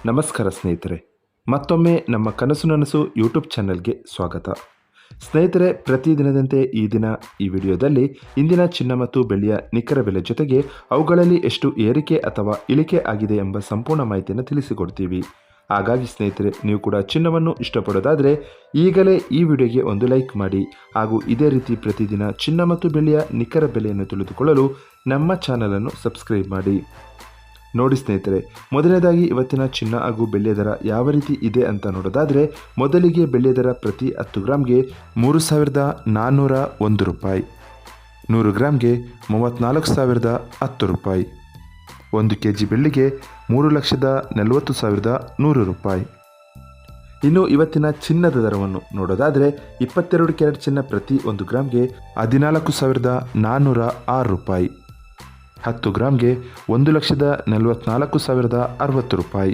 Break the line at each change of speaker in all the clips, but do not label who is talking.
ನಮಸ್ಕಾರ ಸ್ನೇಹಿತರೆ, ಮತ್ತೊಮ್ಮೆ ನಮ್ಮ ಕನಸು ನನಸು ಯೂಟ್ಯೂಬ್ ಚಾನೆಲ್ಗೆ ಸ್ವಾಗತ. ಸ್ನೇಹಿತರೆ, ಪ್ರತಿದಿನದಂತೆ ಈ ದಿನ ಈ ವಿಡಿಯೋದಲ್ಲಿ ಇಂದಿನ ಚಿನ್ನ ಮತ್ತು ಬೆಳ್ಳಿಯ ನಿಖರ ಬೆಲೆ ಜೊತೆಗೆ ಅವುಗಳಲ್ಲಿ ಎಷ್ಟು ಏರಿಕೆ ಅಥವಾ ಇಳಿಕೆ ಆಗಿದೆ ಎಂಬ ಸಂಪೂರ್ಣ ಮಾಹಿತಿಯನ್ನು ತಿಳಿಸಿಕೊಡ್ತೀವಿ. ಹಾಗಾಗಿ ಸ್ನೇಹಿತರೆ, ನೀವು ಕೂಡ ಚಿನ್ನವನ್ನು ಇಷ್ಟಪಡೋದಾದರೆ ಈಗಲೇ ಈ ವಿಡಿಯೋಗೆ ಒಂದು ಲೈಕ್ ಮಾಡಿ. ಹಾಗೂ ಇದೇ ರೀತಿ ಪ್ರತಿದಿನ ಚಿನ್ನ ಮತ್ತು ಬೆಳ್ಳಿಯ ನಿಖರ ಬೆಲೆಯನ್ನು ತಿಳಿದುಕೊಳ್ಳಲು ನಮ್ಮ ಚಾನಲನ್ನು ಸಬ್ಸ್ಕ್ರೈಬ್ ಮಾಡಿ. ನೋಡಿ ಸ್ನೇಹಿತರೆ, ಮೊದಲನೇದಾಗಿ ಇವತ್ತಿನ ಚಿನ್ನ ಹಾಗೂ ಬೆಳ್ಳಿಯ ದರ ಯಾವ ರೀತಿ ಇದೆ ಅಂತ ನೋಡೋದಾದರೆ, ಮೊದಲಿಗೆ ಬೆಳ್ಳಿಯ ದರ ಪ್ರತಿ 10 ಗ್ರಾಮ್ಗೆ 3,401 ರೂಪಾಯಿ, 100 ಗ್ರಾಮ್ಗೆ 34,010 ರೂಪಾಯಿ, 1 kg ಬೆಳ್ಳಿಗೆ 3,40,100 ರೂಪಾಯಿ. ಇನ್ನು ಇವತ್ತಿನ ಚಿನ್ನದ ದರವನ್ನು ನೋಡೋದಾದರೆ, 22 ಕ್ಯಾರೆಟ್ ಚಿನ್ನ ಪ್ರತಿ 1 ಗ್ರಾಮ್ಗೆ 14,406 ರೂಪಾಯಿ, 10 ಗ್ರಾಮ್ಗೆ 1,44,060 ರೂಪಾಯಿ,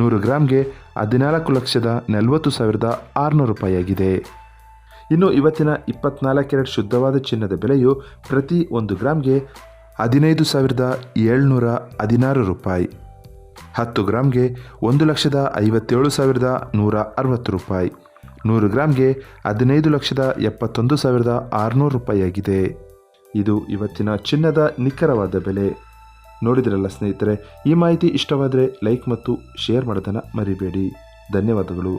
100 ಗ್ರಾಮ್ಗೆ 14,40,600 ರೂಪಾಯಿಯಾಗಿದೆ. ಇನ್ನು ಇವತ್ತಿನ 24 ಕ್ಯಾರೆಟ್ ಶುದ್ಧವಾದ ಚಿನ್ನದ ಬೆಲೆಯು ಪ್ರತಿ 1 ಗ್ರಾಮ್ಗೆ 15,716 ರೂಪಾಯಿ, 10 ಗ್ರಾಮ್ಗೆ 1,57,160 ರೂಪಾಯಿ, 100 ಗ್ರಾಮ್ಗೆ 15,71,600 ರೂಪಾಯಿಯಾಗಿದೆ. ಇದು ಇವತ್ತಿನ ಚಿನ್ನದ ನಿಖರವಾದ ಬೆಲೆ. ನೋಡಿದ್ರಲ್ಲ ಸ್ನೇಹಿತರೆ, ಈ ಮಾಹಿತಿ ಇಷ್ಟವಾದರೆ ಲೈಕ್ ಮತ್ತು ಶೇರ್ ಮಾಡೋದನ್ನು ಮರಿಬೇಡಿ. ಧನ್ಯವಾದಗಳು.